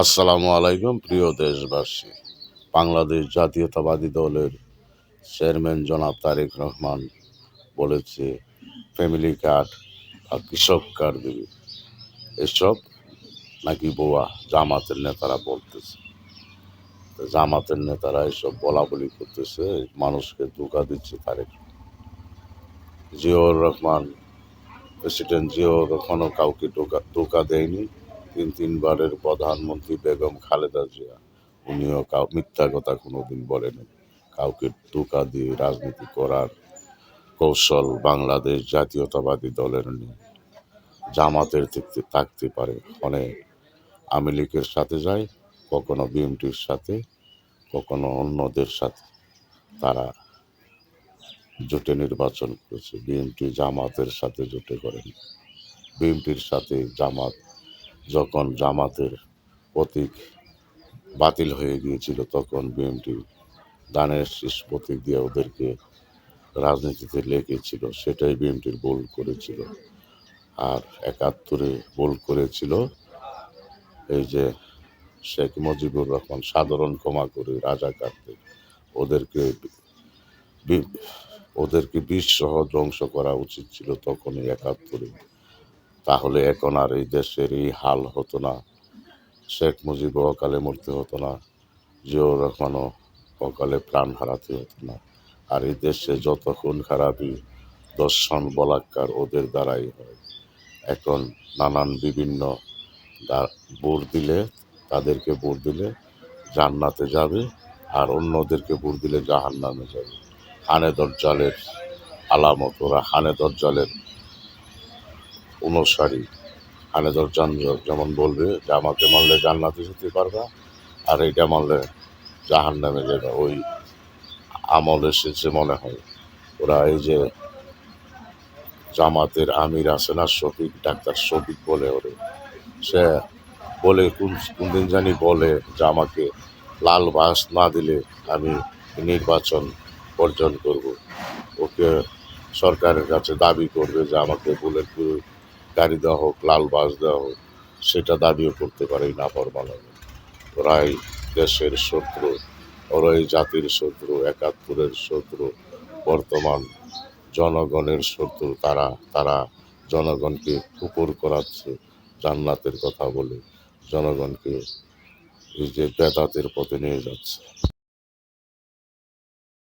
আসসালামু আলাইকুম প্রিয় দেশবাসী। বাংলাদেশ জাতীয়তাবাদী দলের চেয়ারম্যান জনাব তারেক রহমান বলেছে ফ্যামিলি কার্ড বা কৃষক কার্ড দেবে। এসব নাকি ভুয়া, জামাতের নেতারা বলতেছে। তো জামাতের নেতারা এসব বলা বলি করতেছে, মানুষকে ধোঁকা দিচ্ছে। তারেক জিয়াউর রহমান, প্রেসিডেন্ট জিয়াউর রহমানও কাউকে ধোঁকা দেয়নি। তিনবারের প্রধানমন্ত্রী বেগম খালেদা জিয়া, উনিও মিথ্যা কথা কোনোদিন বলেনি। কাউকে ধোঁকা দিয়ে রাজনীতি করার কৌশল বাংলাদেশ জাতীয়তাবাদী দলের নেই। জামাতের থাকতে পারে, অনেক আওয়ামী লীগের সাথে যায়, কখনো বিএনপির সাথে, কখনো অন্যদের সাথে। তারা জোটে নির্বাচন করেছে, বিএনপি জামাতের সাথে জোটে করেনি। বিএনপির সাথে জামাত, যখন জামাতের প্রতীক বাতিল হয়ে গিয়েছিল, তখন বিএনপি ধানের শীষ প্রতীক দিয়ে ওদেরকে রাজনীতিতে লেগেছিল। সেটাই বিএনপির ভুল করেছিল। আর ৭১-এ ভুল করেছিল এই যে শেখ মুজিবুর রহমান সাধারণ ক্ষমা করে রাজাকারদের, ওদেরকে ওদেরকে বিষ সহ ধ্বংস করা উচিত ছিল তখনই ৭১-এ। তাহলে এখন আর এই দেশের এই হাল হতো না। শেখ মুজিব অকালে মরতে হতো না, জিয়াউর রহমানও অকালে প্রাণ হারাতে হতো না। আর এই দেশে যত খুন খারাপি, দর্শন, বলাৎকার ওদের দ্বারাই হয়। এখন নানান বিভিন্ন ভোট দিলে, তাদেরকে ভোট দিলে জান্নাতে যাবে, আর অন্যদেরকে ভোট দিলে জাহান্নামে যাবে। হানে দজ্জালের আলামত, ওরা হানে দজ্জালের অনুসারী। হানে দজ্জাল যেমন বলবে যে আমাকে মারলে জান্নাতে যেতে পারবা, আর এইটা মারলে জাহান্নামে যাবে। ওই আমল এসেছে মনে হয়। ওরা এই যে জামাতের আমির আছে না, শফিক, ডাক্তার শফিক বলে ওরে, সে বলে কোন দিন জানি বলে যে আমাকে লাল বাস না দিলে আমি নির্বাচন বর্জন করব। ওকে সরকারের কাছে দাবি করবে যে আমাকে বুলেট প্রুফ গাড়ি দেওয়া হোক, লাল বাস দেওয়া হোক। সেটা দাবিও করতে পারে না পারবানা। ওরাই দেশের শত্রু, ওরাই জাতির শত্রু, ৭১-এর শত্রু, বর্তমান জনগণের শত্রু। তারা জনগণকে কুকুর করাচ্ছে জান্নাতের কথা বলে, জনগণকে এই যে বেদাতের পথে নিয়ে যাচ্ছে।